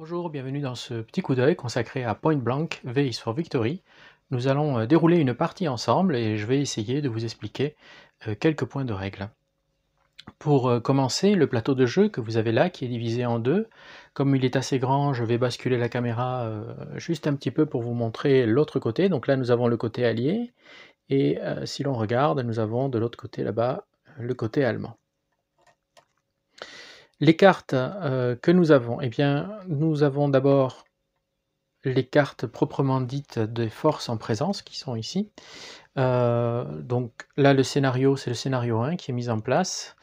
Bonjour, bienvenue dans ce petit coup d'œil consacré à Point Blank V is for Victory. Nous allons dérouler une partie ensemble et je vais essayer de vous expliquer quelques points de règle. Pour commencer, le plateau de jeu que vous avez là, qui est divisé en deux, comme il est assez grand, je vais basculer la caméra juste un petit peu pour vous montrer l'autre côté. Donc là, nous avons le côté allié, et si l'on regarde, nous avons de l'autre côté là-bas le côté allemand. Les cartes que nous avons, eh bien, nous avons d'abord les cartes proprement dites des forces en présence qui sont ici. Donc là, le scénario, c'est le scénario 1 qui est mis en place,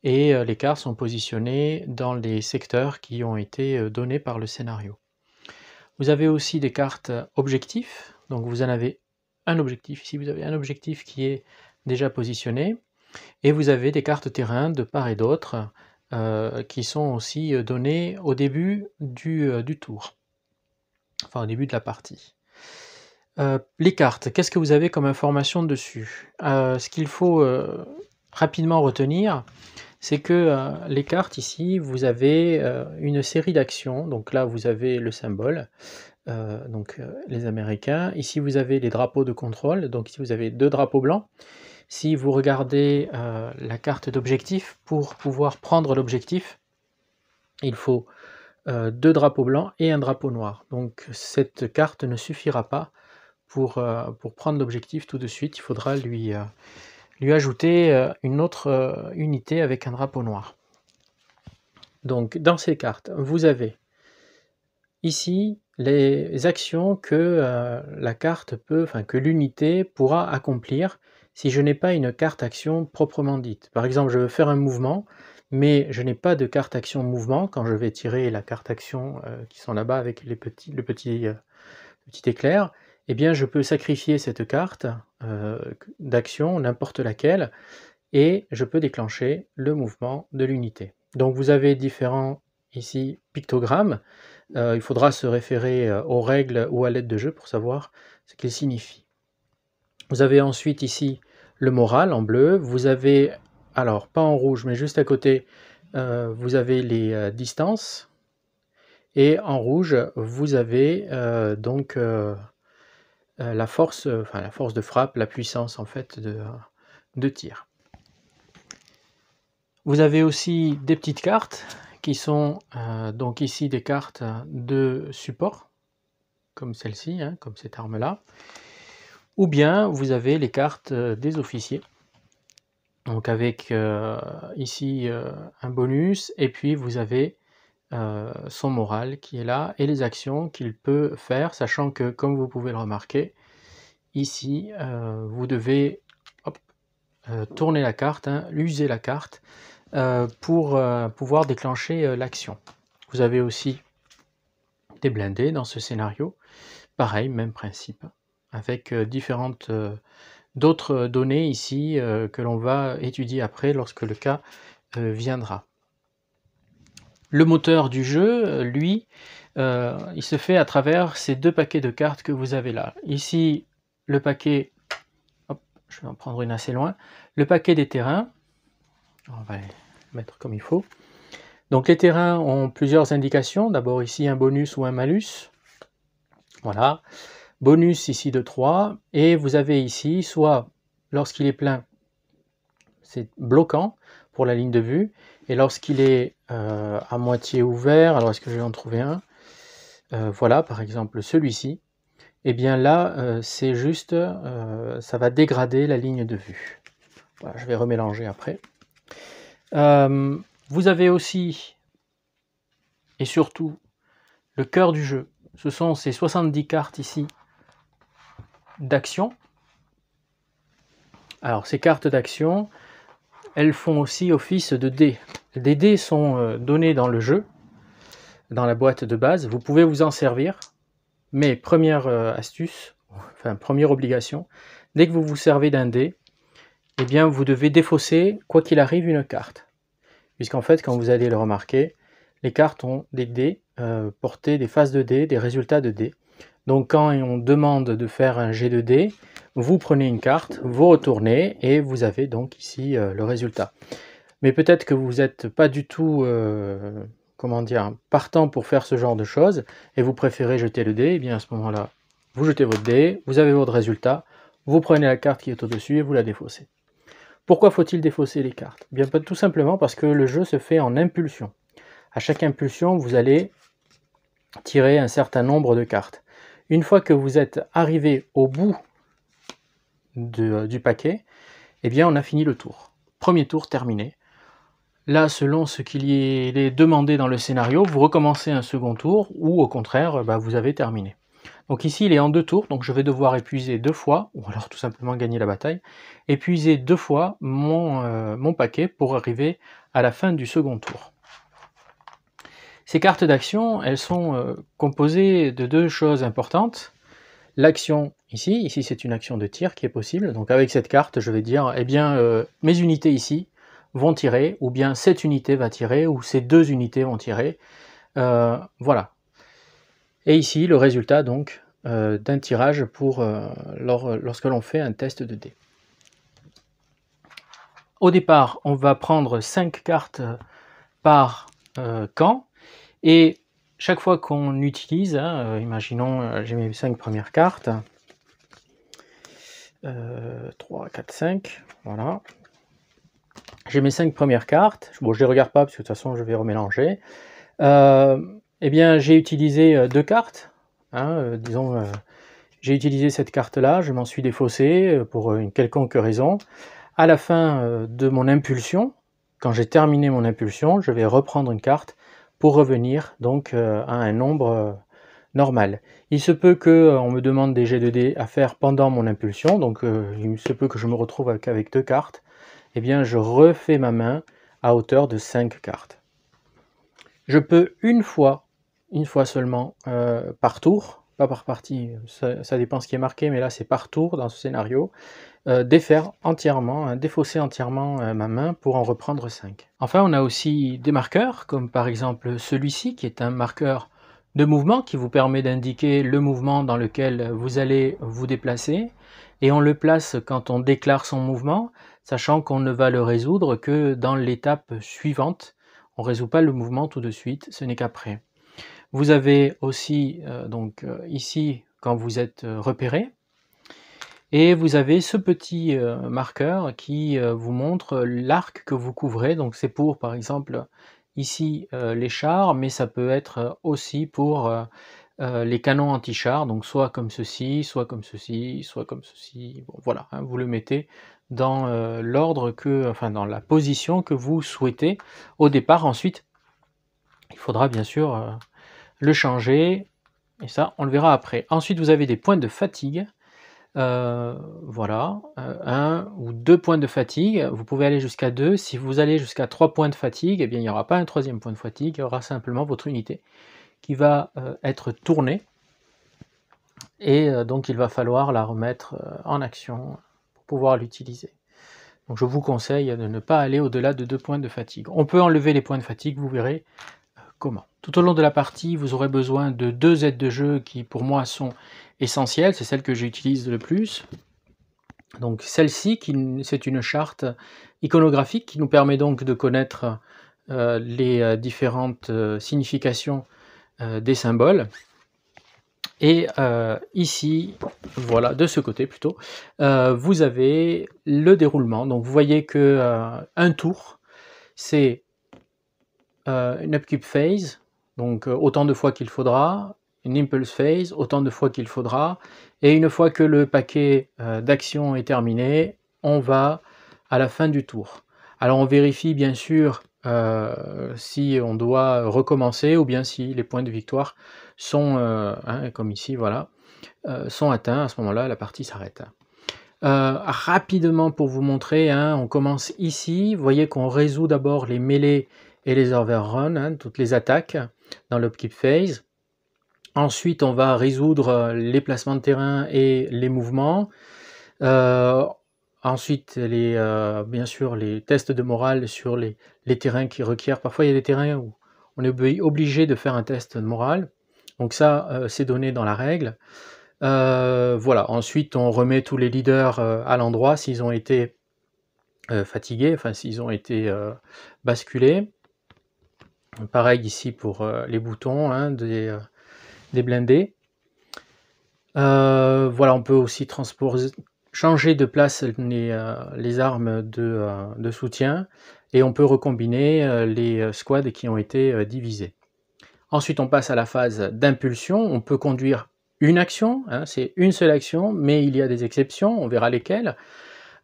et les cartes sont positionnées dans les secteurs qui ont été donnés par le scénario. Vous avez aussi des cartes objectifs, donc vous en avez un objectif ici, vous avez un objectif qui est déjà positionné, et vous avez des cartes terrain de part et d'autre qui sont aussi données au début du tour, enfin au début de la partie. Les cartes, qu'est-ce que vous avez comme information dessus? Ce qu'il faut rapidement retenir, c'est que les cartes ici, vous avez une série d'actions. Donc là, vous avez le symbole, les Américains. Ici, vous avez les drapeaux de contrôle. Donc ici, vous avez 2 drapeaux blancs. Si vous regardez la carte d'objectif, pour pouvoir prendre l'objectif, il faut 2 drapeaux blancs et un drapeau noir. Donc cette carte ne suffira pas pour prendre l'objectif tout de suite. Il faudra lui ajouter une autre unité avec un drapeau noir. Donc dans ces cartes, vous avez ici les actions que la carte peut, enfin que l'unité pourra accomplir si je n'ai pas une carte action proprement dite. Par exemple, je veux faire un mouvement, mais je n'ai pas de carte action mouvement. Quand je vais tirer la carte action qui sont là-bas avec le petit éclair, eh bien je peux sacrifier cette carte d'action, n'importe laquelle, et je peux déclencher le mouvement de l'unité. Donc vous avez différents ici pictogrammes. Il faudra se référer aux règles ou à l'aide de jeu pour savoir ce qu'ils signifient. Vous avez ensuite ici le moral en bleu. Vous avez, alors pas en rouge, mais juste à côté, vous avez les distances. Et en rouge, vous avez donc la force de frappe, la puissance en fait de tir. Vous avez aussi des petites cartes qui sont donc ici des cartes de support, comme celle-ci, hein, comme cette arme-là, ou bien vous avez les cartes des officiers, donc avec ici un bonus, et puis vous avez son moral qui est là, et les actions qu'il peut faire, sachant que, comme vous pouvez le remarquer, ici, vous devez tourner la carte, hein, user la carte, pour pouvoir déclencher l'action. Vous avez aussi des blindés dans ce scénario, pareil, même principe, avec différentes d'autres données ici que l'on va étudier après lorsque le cas viendra. Le moteur du jeu, lui, il se fait à travers ces 2 paquets de cartes que vous avez là. Ici, le paquet, hop, je vais en prendre une assez loin, le paquet des terrains, on va les mettre comme il faut. Donc les terrains ont plusieurs indications, d'abord ici un bonus ou un malus, voilà, bonus ici de 3, et vous avez ici, soit lorsqu'il est plein, c'est bloquant pour la ligne de vue, et lorsqu'il est à moitié ouvert, alors est-ce que je vais en trouver un, voilà par exemple celui-ci, et bien là c'est juste, ça va dégrader la ligne de vue. Voilà, je vais remélanger après. Vous avez aussi, et surtout, le cœur du jeu. Ce sont ces 70 cartes ici d'action. Alors ces cartes d'action, elles font aussi office de dés. Des dés sont donnés dans le jeu, dans la boîte de base. Vous pouvez vous en servir, mais première astuce, enfin première obligation, dès que vous vous servez d'un dé, eh bien vous devez défausser, quoi qu'il arrive, une carte. Puisqu'en fait, quand vous allez le remarquer, les cartes ont des dés, portés des faces de dés, des résultats de dés. Donc quand on demande de faire un jet de dés, vous prenez une carte, vous retournez, et vous avez donc ici le résultat. Mais peut-être que vous n'êtes pas du tout comment dire, partant pour faire ce genre de choses, et vous préférez jeter le dé, et bien à ce moment-là, vous jetez votre dé, vous avez votre résultat, vous prenez la carte qui est au-dessus et vous la défaussez. Pourquoi faut-il défausser les cartes? Bien, tout simplement parce que le jeu se fait en impulsion. À chaque impulsion, vous allez tirer un certain nombre de cartes. Une fois que vous êtes arrivé au bout du paquet, eh bien on a fini le tour. Premier tour terminé. Là, selon ce qu'il est demandé dans le scénario, vous recommencez un second tour ou au contraire, vous avez terminé. Donc ici, il est en 2 tours, donc je vais devoir épuiser 2 fois, ou alors tout simplement gagner la bataille, épuiser 2 fois mon paquet pour arriver à la fin du second tour. Ces cartes d'action, elles sont composées de 2 choses importantes. L'action ici c'est une action de tir qui est possible, donc avec cette carte, je vais dire, eh bien, mes unités ici vont tirer, ou bien cette unité va tirer, ou ces 2 unités vont tirer, voilà. Et ici, le résultat donc d'un tirage lorsque l'on fait un test de dés. Au départ, on va prendre 5 cartes par camp, et chaque fois qu'on utilise, imaginons j'ai mes 5 premières cartes, 3, 4, 5, voilà. J'ai mes 5 premières cartes, bon je les regarde pas parce que de toute façon je vais remélanger. Eh bien j'ai utilisé 2 cartes, disons j'ai utilisé cette carte-là, je m'en suis défaussé pour une quelconque raison. À la fin de mon impulsion, quand j'ai terminé mon impulsion, je vais reprendre une carte pour revenir donc à un nombre normal. Il se peut qu'on me demande des jets de dés à faire pendant mon impulsion, donc il se peut que je me retrouve avec 2 cartes. Eh bien je refais ma main à hauteur de 5 cartes. Je peux une fois seulement par tour, pas par partie, ça dépend ce qui est marqué, mais là c'est par tour dans ce scénario, défaire entièrement, défausser entièrement ma main pour en reprendre 5. Enfin, on a aussi des marqueurs, comme par exemple celui-ci, qui est un marqueur de mouvement qui vous permet d'indiquer le mouvement dans lequel vous allez vous déplacer, et on le place quand on déclare son mouvement, sachant qu'on ne va le résoudre que dans l'étape suivante. On ne résout pas le mouvement tout de suite, ce n'est qu'après. Vous avez aussi ici, quand vous êtes repéré, et vous avez ce petit marqueur qui vous montre l'arc que vous couvrez, donc c'est pour par exemple ici les chars, mais ça peut être aussi pour les canons anti-chars, donc soit comme ceci, soit comme ceci, soit comme ceci, bon, voilà, vous le mettez dans l'ordre enfin dans la position que vous souhaitez au départ. Ensuite, il faudra bien sûr le changer, et ça on le verra après. Ensuite vous avez des points de fatigue. Voilà, 1 ou 2 points de fatigue, vous pouvez aller jusqu'à 2. Si vous allez jusqu'à 3 points de fatigue, eh bien il n'y aura pas un 3e point de fatigue, il y aura simplement votre unité qui va être tournée, et donc il va falloir la remettre en action pour pouvoir l'utiliser. Donc je vous conseille de ne pas aller au-delà de 2 points de fatigue. On peut enlever les points de fatigue, vous verrez comment. Tout au long de la partie, vous aurez besoin de 2 aides de jeu qui pour moi sont essentielles, c'est celles que j'utilise le plus. Donc celle-ci, c'est une charte iconographique qui nous permet donc de connaître les différentes significations des symboles. Et ici, voilà, de ce côté plutôt, vous avez le déroulement. Donc vous voyez que un tour, c'est une upkeep phase, donc autant de fois qu'il faudra, une impulse phase, autant de fois qu'il faudra, et une fois que le paquet d'actions est terminé, on va à la fin du tour. Alors on vérifie bien sûr si on doit recommencer, ou bien si les points de victoire sont, comme ici, voilà, sont atteints. À ce moment-là, la partie s'arrête. Rapidement pour vous montrer, on commence ici, vous voyez qu'on résout d'abord les mêlées et les overruns, toutes les attaques dans l'upkeep phase. Ensuite, on va résoudre les placements de terrain et les mouvements. Ensuite, bien sûr, les tests de morale sur les terrains qui requièrent. Parfois, il y a des terrains où on est obligé de faire un test de morale. Donc ça, c'est donné dans la règle. Voilà. Ensuite, on remet tous les leaders à l'endroit s'ils ont été fatigués, enfin s'ils ont été basculés. Pareil ici pour les boutons hein, des blindés. Voilà, on peut aussi changer de place les armes de soutien et on peut recombiner les squads qui ont été divisés. Ensuite, on passe à la phase d'impulsion. On peut conduire une action, hein, c'est une seule action, mais il y a des exceptions, on verra lesquelles.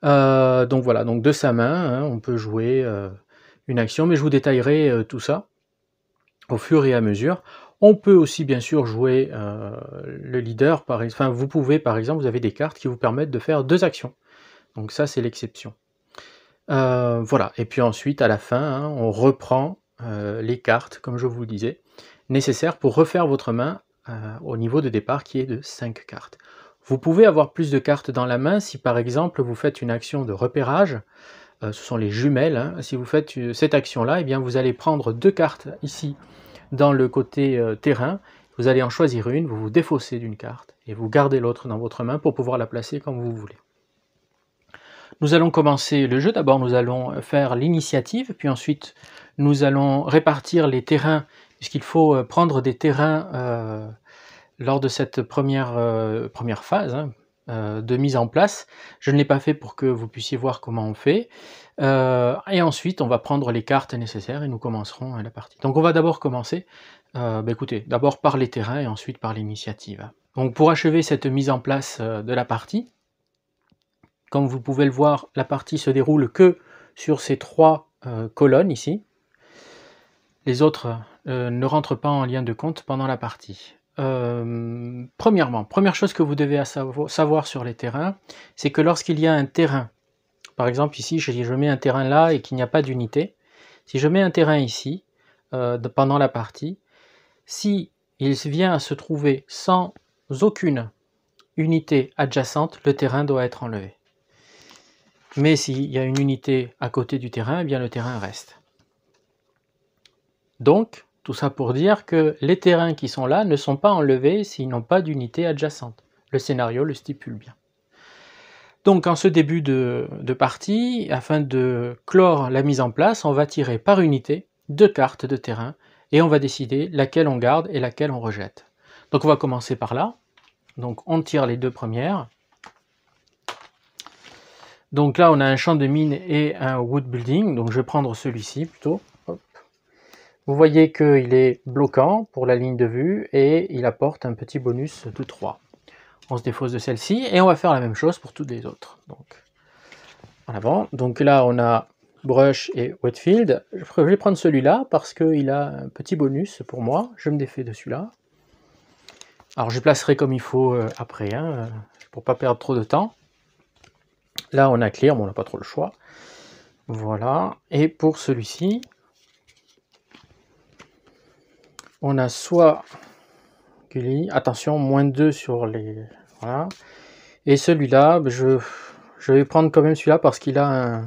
Donc voilà, donc de sa main, hein, on peut jouer une action, mais je vous détaillerai tout ça au fur et à mesure. On peut aussi bien sûr jouer le leader, enfin vous pouvez par exemple, vous avez des cartes qui vous permettent de faire 2 actions. Donc ça c'est l'exception. Voilà, et puis ensuite à la fin, hein, on reprend les cartes, comme je vous le disais, nécessaires pour refaire votre main au niveau de départ qui est de 5 cartes. Vous pouvez avoir plus de cartes dans la main si par exemple vous faites une action de repérage, ce sont les jumelles, hein. Si vous faites cette action-là, eh bien vous allez prendre 2 cartes ici dans le côté terrain, vous allez en choisir une, vous vous défaussez d'une carte et vous gardez l'autre dans votre main pour pouvoir la placer comme vous voulez. Nous allons commencer le jeu, d'abord nous allons faire l'initiative, puis ensuite nous allons répartir les terrains, puisqu'il faut prendre des terrains lors de cette première phase hein, de mise en place. Je ne l'ai pas fait pour que vous puissiez voir comment on fait. Et ensuite, on va prendre les cartes nécessaires et nous commencerons la partie. Donc on va d'abord commencer, écoutez, d'abord par les terrains et ensuite par l'initiative. Donc pour achever cette mise en place de la partie, comme vous pouvez le voir, la partie se déroule que sur ces 3 colonnes ici. Les autres ne rentrent pas en lien de compte pendant la partie. Premièrement, première chose que vous devez savoir sur les terrains, c'est que lorsqu'il y a un terrain, par exemple ici je mets un terrain là et qu'il n'y a pas d'unité, si je mets un terrain ici pendant la partie, si il vient à se trouver sans aucune unité adjacente, le terrain doit être enlevé. Mais s'il y a une unité à côté du terrain, eh bien le terrain reste. Donc, tout ça pour dire que les terrains qui sont là ne sont pas enlevés s'ils n'ont pas d'unité adjacente. Le scénario le stipule bien. Donc en ce début de partie, afin de clore la mise en place, on va tirer par unité 2 cartes de terrain et on va décider laquelle on garde et laquelle on rejette. Donc on va commencer par là. Donc on tire les 2 premières. Donc là on a un champ de mine et un wood building, donc je vais prendre celui-ci plutôt. Hop. Vous voyez qu'il est bloquant pour la ligne de vue et il apporte un petit bonus de 3. On se défausse de celle-ci et on va faire la même chose pour toutes les autres. Donc en avant. Donc là on a Brush et Wetfield. Je vais prendre celui-là parce qu'il a un petit bonus pour moi. Je me défais de celui-là. Alors je placerai comme il faut après, hein, pour pas perdre trop de temps. Là on a clear, bon, on n'a pas trop le choix. Voilà. Et pour celui-ci, on a soit Gully, attention, moins 2 sur les... Voilà. Et celui-là, je vais prendre quand même celui-là parce qu'il a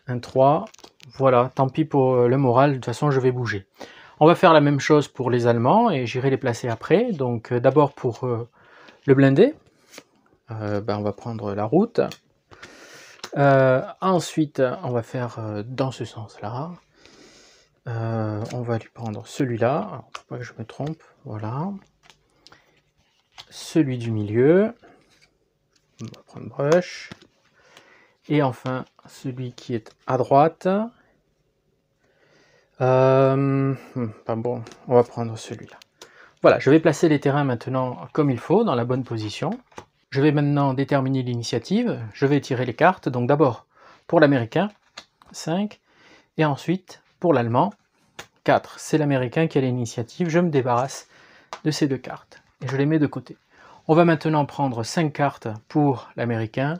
un 3. Voilà, tant pis pour le moral, de toute façon je vais bouger. On va faire la même chose pour les Allemands et j'irai les placer après. Donc d'abord pour le blindé, on va prendre la route. Ensuite, on va faire dans ce sens-là. On va lui prendre celui-là, pour pas que je me trompe, voilà. Celui du milieu, on va prendre Brush. Et enfin, celui qui est à droite. Pas bon, on va prendre celui-là. Voilà, je vais placer les terrains maintenant comme il faut, dans la bonne position. Je vais maintenant déterminer l'initiative. Je vais tirer les cartes. Donc d'abord, pour l'américain, 5. Et ensuite, pour l'allemand, 4. C'est l'américain qui a l'initiative. Je me débarrasse de ces 2 cartes. Et je les mets de côté. On va maintenant prendre 5 cartes pour l'américain,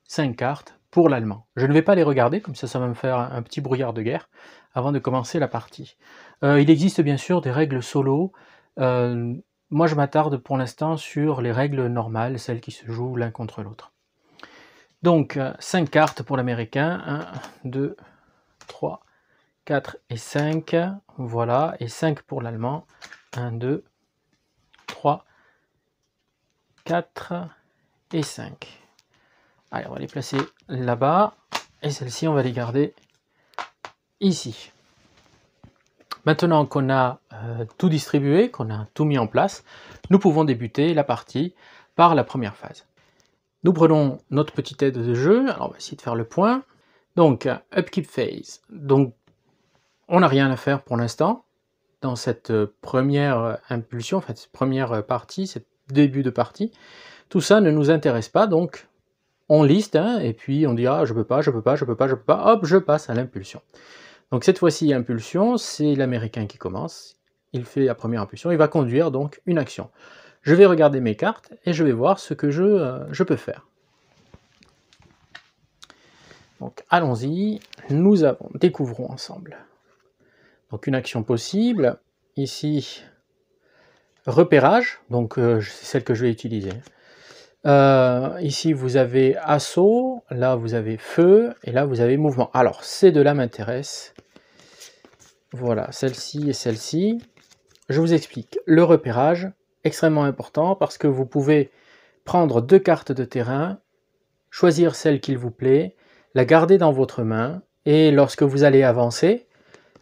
5 cartes pour l'allemand. Je ne vais pas les regarder, comme ça va me faire un petit brouillard de guerre avant de commencer la partie. Il existe bien sûr des règles solo. Moi je m'attarde pour l'instant sur les règles normales, celles qui se jouent l'un contre l'autre. Donc 5 cartes pour l'américain, 1, 2, 3, 4 et 5, voilà, et 5 pour l'allemand, 1, 2, 3, 4 et 5. Allez, on va les placer là-bas, et celles-ci on va les garder ici. Maintenant qu'on a tout distribué, qu'on a tout mis en place, nous pouvons débuter la partie par la première phase. Nous prenons notre petite aide de jeu, alors on va essayer de faire le point. Donc, upkeep phase. Donc, on n'a rien à faire pour l'instant dans cette première impulsion, en fait, cette première partie, ce début de partie. Tout ça ne nous intéresse pas, donc on liste, hein, et puis on dit ah je peux pas, je peux pas, je peux pas, je peux pas, hop, je passe à l'impulsion. Donc cette fois-ci, impulsion, c'est l'Américain qui commence. Il fait la première impulsion, il va conduire donc une action. Je vais regarder mes cartes et je vais voir ce que je peux faire. Donc allons-y, découvrons ensemble. Donc une action possible, ici repérage, donc c'est celle que je vais utiliser. Ici vous avez assaut, là vous avez feu, et là vous avez mouvement. Alors ces deux-là m'intéressent. Voilà, celle-ci et celle-ci. Je vous explique. Le repérage, extrêmement important, parce que vous pouvez prendre 2 cartes de terrain, choisir celle qu'il vous plaît, la garder dans votre main, et lorsque vous allez avancer,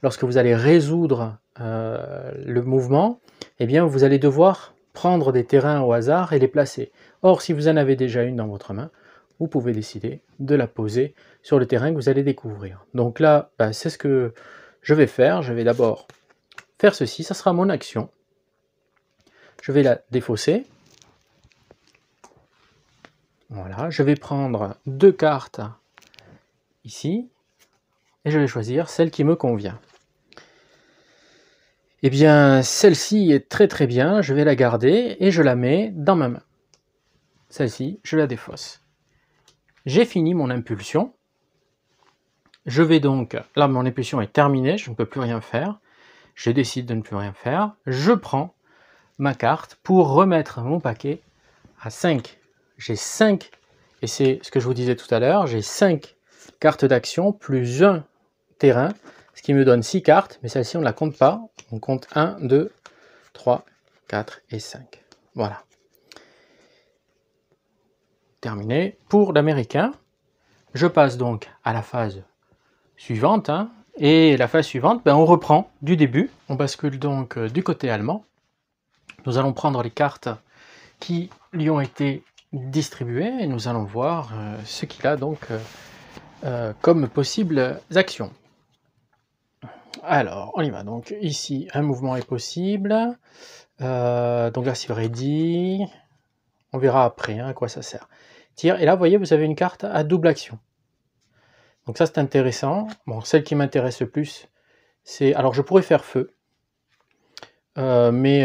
lorsque vous allez résoudre le mouvement, eh bien vous allez devoir prendre des terrains au hasard et les placer. Or, si vous en avez déjà une dans votre main, vous pouvez décider de la poser sur le terrain que vous allez découvrir. Donc là, c'est ce que je vais faire. Je vais d'abord faire ceci, ça sera mon action. Je vais la défausser. Voilà, je vais prendre 2 cartes ici, et je vais choisir celle qui me convient. Eh bien, celle-ci est très très bien, je vais la garder et je la mets dans ma main. Celle-ci, je la défausse. J'ai fini mon impulsion. Je vais donc, là mon impulsion est terminée, je ne peux plus rien faire. Je décide de ne plus rien faire. Je prends ma carte pour remettre mon paquet à 5. J'ai 5, et c'est ce que je vous disais tout à l'heure, j'ai 5 cartes d'action plus un terrain, ce qui me donne 6 cartes, mais celle-ci on ne la compte pas. On compte 1, 2, 3, 4 et 5. Voilà. Terminé pour l'Américain. Je passe donc à la phase suivante. Hein, et la phase suivante, on reprend du début. On bascule donc du côté allemand. Nous allons prendre les cartes qui lui ont été distribuées et nous allons voir ce qu'il a donc comme possibles actions. Alors, on y va. Donc ici, un mouvement est possible. Donc là, c'est ready. On verra après à quoi ça sert. Tire. Et là, vous voyez, vous avez une carte à double action. Donc ça, c'est intéressant. Bon, celle qui m'intéresse le plus, c'est... Alors, je pourrais faire feu. Mais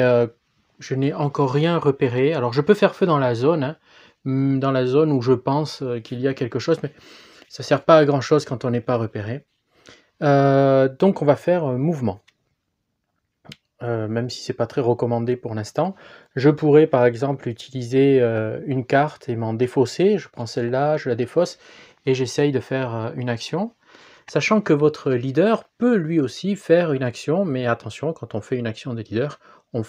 je n'ai encore rien repéré. Alors, je peux faire feu dans la zone. Hein, dans la zone où je pense qu'il y a quelque chose. Mais ça ne sert pas à grand-chose quand on n'est pas repéré. Donc on va faire mouvement, même si c'est pas très recommandé pour l'instant. Je pourrais par exemple utiliser une carte et m'en défausser. Je prends celle-là, je la défausse et j'essaye de faire une action, sachant que votre leader peut lui aussi faire une action, mais attention, quand on fait une action de leader, on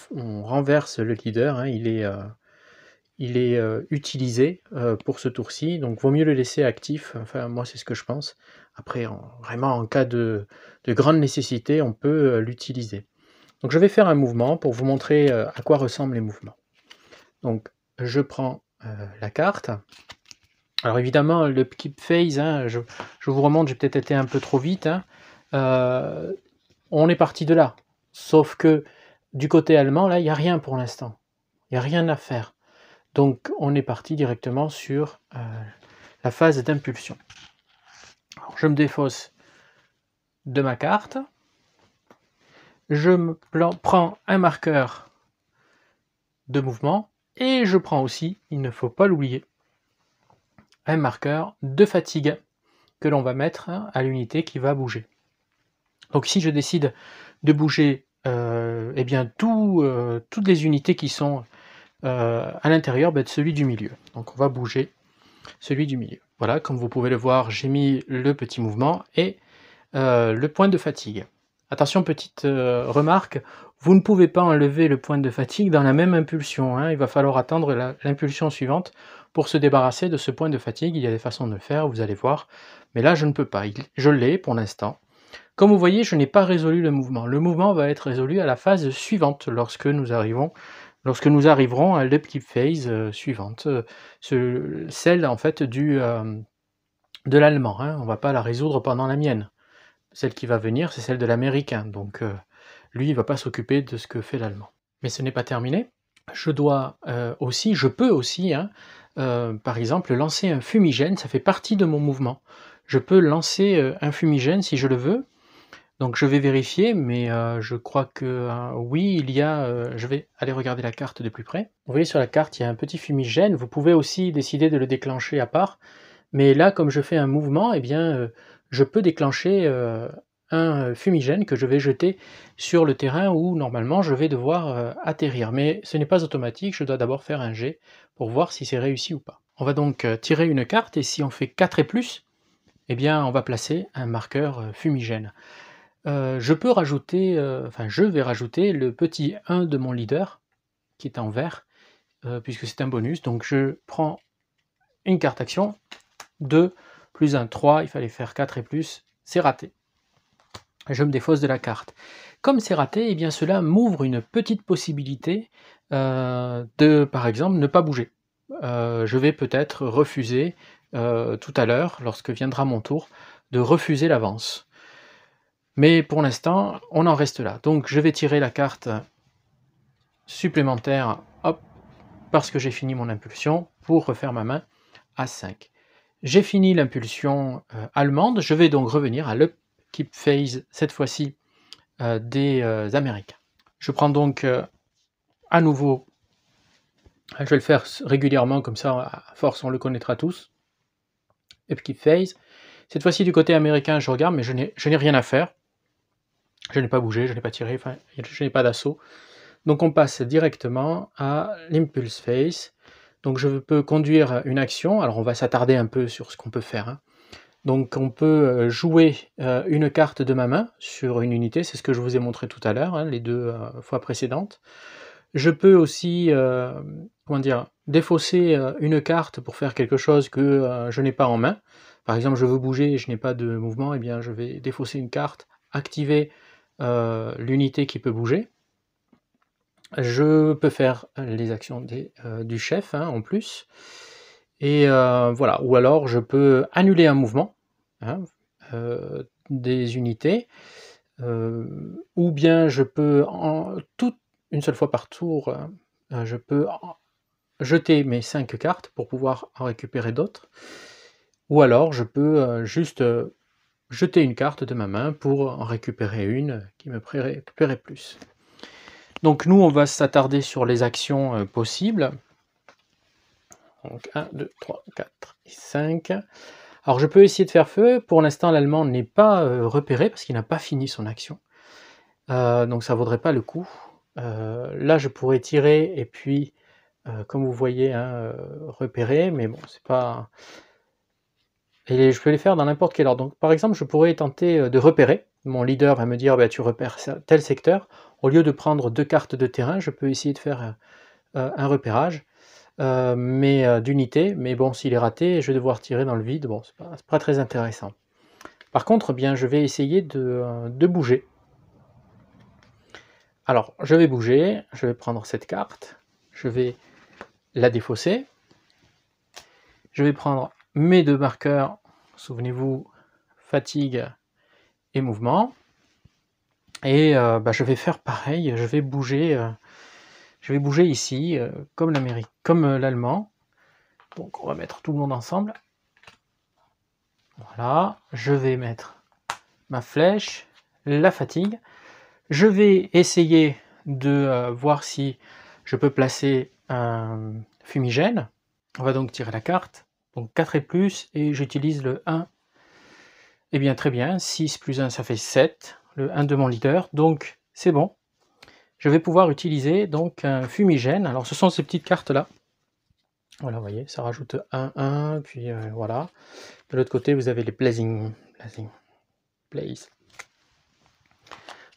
renverse le leader, hein, il est utilisé pour ce tour-ci, donc vaut mieux le laisser actif. Enfin, moi c'est ce que je pense. Après, vraiment en cas de grande nécessité, on peut l'utiliser. Donc je vais faire un mouvement pour vous montrer à quoi ressemblent les mouvements. Donc je prends la carte. Alors évidemment, le keep phase, hein, je vous remonte, j'ai peut-être été un peu trop vite. Hein. On est parti de là. Sauf que du côté allemand, là, il n'y a rien pour l'instant. Il n'y a rien à faire. Donc on est parti directement sur la phase d'impulsion. Je me défausse de ma carte. Je prends un marqueur de mouvement et je prends aussi, il ne faut pas l'oublier, un marqueur de fatigue que l'on va mettre à l'unité qui va bouger. Donc si je décide de bouger eh bien toutes les unités qui sont à l'intérieur de celui du milieu. Donc on va bouger celui du milieu. Voilà, comme vous pouvez le voir, j'ai mis le petit mouvement et le point de fatigue. Attention, petite remarque, vous ne pouvez pas enlever le point de fatigue dans la même impulsion. Hein, il va falloir attendre l'impulsion suivante pour se débarrasser de ce point de fatigue. Il y a des façons de le faire, vous allez voir. Mais là, je ne peux pas. Je l'ai pour l'instant. Comme vous voyez, je n'ai pas résolu le mouvement. Le mouvement va être résolu à la phase suivante, lorsque nous arriverons à l'upkeep phase, suivante, celle en fait de l'allemand, hein. On va pas la résoudre pendant la mienne. Celle qui va venir, c'est celle de l'américain, donc lui, il va pas s'occuper de ce que fait l'allemand. Mais ce n'est pas terminé. Je peux aussi, hein, par exemple, lancer un fumigène, ça fait partie de mon mouvement. Je peux lancer, un fumigène si je le veux, donc je vais vérifier, mais je crois que, oui, je vais aller regarder la carte de plus près. Vous voyez sur la carte, il y a un petit fumigène, vous pouvez aussi décider de le déclencher à part, mais là, comme je fais un mouvement, eh bien, je peux déclencher, un fumigène que je vais jeter sur le terrain où normalement je vais devoir, atterrir. Mais ce n'est pas automatique, je dois d'abord faire un jet pour voir si c'est réussi ou pas. On va donc, tirer une carte et si on fait 4 et plus, eh bien, on va placer un marqueur, fumigène. Je peux rajouter, je vais rajouter le petit 1 de mon leader, qui est en vert, puisque c'est un bonus. Donc je prends une carte action, 2 plus 1, 3, il fallait faire 4 et plus, c'est raté. Je me défausse de la carte. Comme c'est raté, eh bien cela m'ouvre une petite possibilité de, par exemple, ne pas bouger. Je vais peut-être refuser, tout à l'heure, lorsque viendra mon tour, de refuser l'avance. Mais pour l'instant, on en reste là. Donc je vais tirer la carte supplémentaire, hop, parce que j'ai fini mon impulsion, pour refaire ma main à 5. J'ai fini l'impulsion allemande, je vais donc revenir à l'upkeep phase, cette fois-ci des Américains. Je prends donc à nouveau, je vais le faire régulièrement, comme ça à force on le connaîtra tous, upkeep phase. Cette fois-ci du côté américain, je regarde, mais je n'ai rien à faire. Je n'ai pas bougé, je n'ai pas tiré, enfin, je n'ai pas d'assaut. Donc on passe directement à l'impulse phase. Donc je peux conduire une action, alors on va s'attarder un peu sur ce qu'on peut faire, hein. Donc on peut jouer une carte de ma main sur une unité, c'est ce que je vous ai montré tout à l'heure, hein, les 2 fois précédentes. Je peux aussi, défausser une carte pour faire quelque chose que je n'ai pas en main. Par exemple, je veux bouger et je n'ai pas de mouvement, et bien je vais défausser une carte, activer l'unité qui peut bouger. Je peux faire les actions du chef, hein, en plus. Et voilà, ou alors je peux annuler un mouvement, hein, des unités, ou bien je peux, une seule fois par tour, je peux jeter mes 5 cartes pour pouvoir en récupérer d'autres, ou alors je peux juste jeter une carte de ma main pour en récupérer une qui me plairait plus. Donc nous, on va s'attarder sur les actions possibles. Donc 1, 2, 3, 4 et 5. Alors je peux essayer de faire feu. Pour l'instant, l'Allemand n'est pas repéré parce qu'il n'a pas fini son action. Donc ça ne vaudrait pas le coup. Là, je pourrais tirer et puis, comme vous voyez, hein, repérer, mais bon, c'est pas... Et je peux les faire dans n'importe quel ordre. Donc par exemple, je pourrais tenter de repérer. Mon leader va me dire, bah, tu repères tel secteur. Au lieu de prendre 2 cartes de terrain, je peux essayer de faire un repérage. D'unité, mais bon, s'il est raté, je vais devoir tirer dans le vide, bon, c'est pas très intéressant. Par contre, bien, je vais essayer de bouger. Alors, je vais bouger, je vais prendre cette carte, je vais la défausser, je vais prendre mes 2 marqueurs, souvenez-vous, fatigue et mouvement, et je vais faire pareil, je vais bouger ici, comme l'allemand. Donc on va mettre tout le monde ensemble. Voilà, je vais mettre ma flèche, la fatigue. Je vais essayer de voir si je peux placer un fumigène. On va donc tirer la carte. Donc 4 et plus, et j'utilise le 1. Eh bien très bien, 6 plus 1 ça fait 7, le 1 de mon leader, donc c'est bon. Je vais pouvoir utiliser donc un fumigène. Alors ce sont ces petites cartes là. Voilà, vous voyez, ça rajoute 1, 1, puis voilà. De l'autre côté, vous avez les blazing blaze.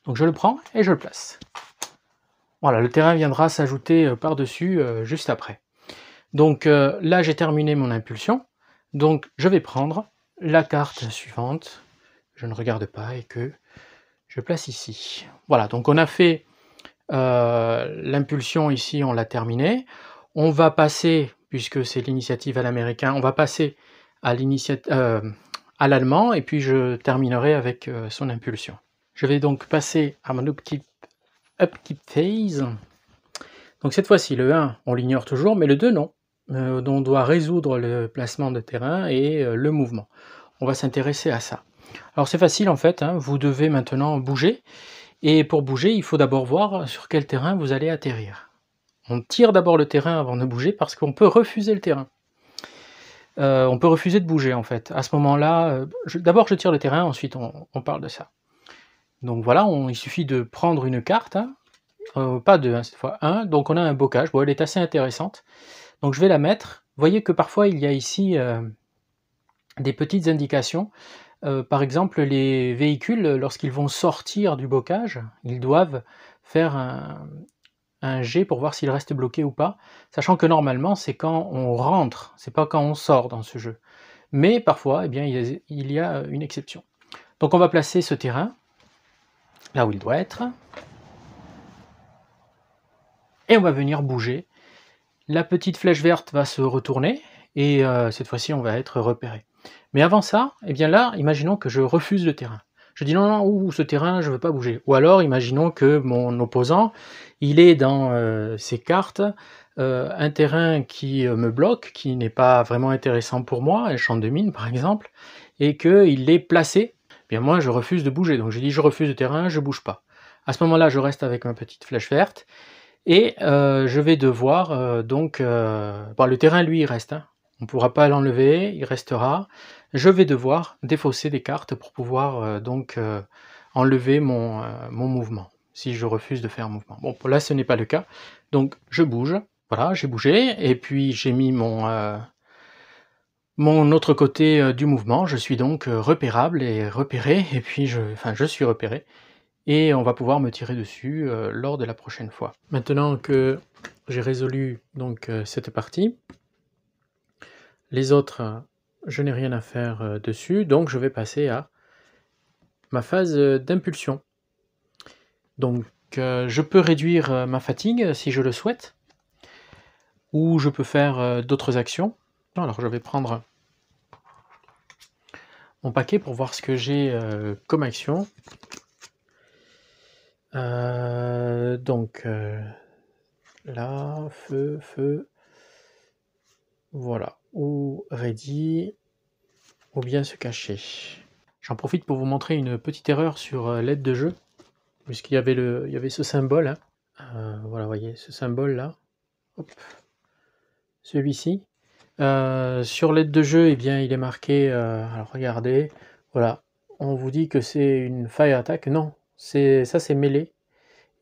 Donc je le prends et je le place. Voilà, le terrain viendra s'ajouter par-dessus juste après. Donc là, j'ai terminé mon impulsion. Donc je vais prendre la carte suivante, je ne regarde pas et que je place ici. Voilà, donc on a fait l'impulsion ici, on l'a terminé. On va passer, puisque c'est l'initiative à l'américain, on va passer à à l'allemand et puis je terminerai avec son impulsion. Je vais donc passer à mon upkeep phase. Donc cette fois-ci, le 1, on l'ignore toujours, mais le 2, non. On doit résoudre le placement de terrain et le mouvement. On va s'intéresser à ça. Alors c'est facile en fait, hein, vous devez maintenant bouger. Et pour bouger, il faut d'abord voir sur quel terrain vous allez atterrir. On tire d'abord le terrain avant de bouger parce qu'on peut refuser le terrain. On peut refuser de bouger en fait. À ce moment-là, d'abord je tire le terrain, ensuite on parle de ça. Donc voilà, il suffit de prendre une carte, hein, pas deux, hein, cette fois un. Donc on a un bocage, bon, elle est assez intéressante. Donc je vais la mettre. Vous voyez que parfois il y a ici des petites indications. Par exemple, les véhicules, lorsqu'ils vont sortir du bocage, ils doivent faire un jet pour voir s'ils restent bloqués ou pas, sachant que normalement c'est quand on rentre, c'est pas quand on sort dans ce jeu. Mais parfois, eh bien, il y a une exception. Donc on va placer ce terrain là où il doit être, et on va venir bouger. La petite flèche verte va se retourner, et cette fois-ci on va être repéré. Mais avant ça, eh bien là, imaginons que je refuse le terrain. Je dis non, non, ouh, ce terrain, je ne veux pas bouger. Ou alors, imaginons que mon opposant, il est dans ses cartes, un terrain qui me bloque, qui n'est pas vraiment intéressant pour moi, un champ de mine par exemple, et qu'il est placé, eh bien moi je refuse de bouger. Donc je dis je refuse le terrain, je ne bouge pas. À ce moment-là, je reste avec ma petite flèche verte, et je vais devoir bon, le terrain lui il reste, hein. On ne pourra pas l'enlever, il restera. Je vais devoir défausser des cartes pour pouvoir enlever mon mouvement, si je refuse de faire un mouvement. Bon, là ce n'est pas le cas, donc je bouge, voilà, j'ai bougé, et puis j'ai mis mon autre côté du mouvement. Je suis donc repérable et repéré, et puis je suis repéré, et on va pouvoir me tirer dessus lors de la prochaine fois. Maintenant que j'ai résolu donc cette partie, les autres, je n'ai rien à faire dessus, donc je vais passer à ma phase d'impulsion. Donc je peux réduire ma fatigue si je le souhaite, ou je peux faire d'autres actions. Alors je vais prendre mon paquet pour voir ce que j'ai comme action. Là, feu, voilà, ou ready, ou bien se cacher. J'en profite pour vous montrer une petite erreur sur l'aide de jeu, puisqu'il y avait ce symbole, hein. Voilà, vous voyez, ce symbole là, celui-ci. Sur l'aide de jeu, eh bien, il est marqué, alors regardez, voilà, on vous dit que c'est une fire attack, non, ça c'est mêlée,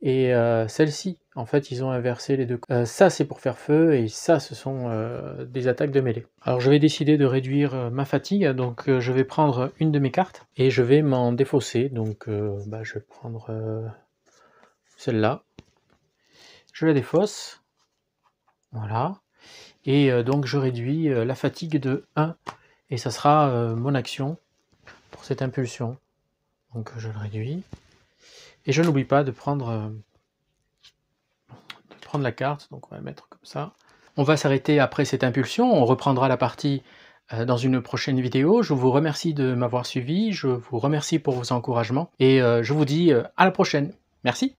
et celle-ci, en fait, ils ont inversé les deux. Ça c'est pour faire feu, et ça ce sont des attaques de mêlée. Alors je vais décider de réduire ma fatigue, donc je vais prendre une de mes cartes, et je vais m'en défausser, donc je vais prendre celle-là, je la défausse, voilà, et donc je réduis la fatigue de 1, et ça sera mon action pour cette impulsion. Donc je le réduis, et je n'oublie pas de prendre la carte, donc on va mettre comme ça. On va s'arrêter après cette impulsion, on reprendra la partie dans une prochaine vidéo. Je vous remercie de m'avoir suivi, je vous remercie pour vos encouragements, et je vous dis à la prochaine. Merci.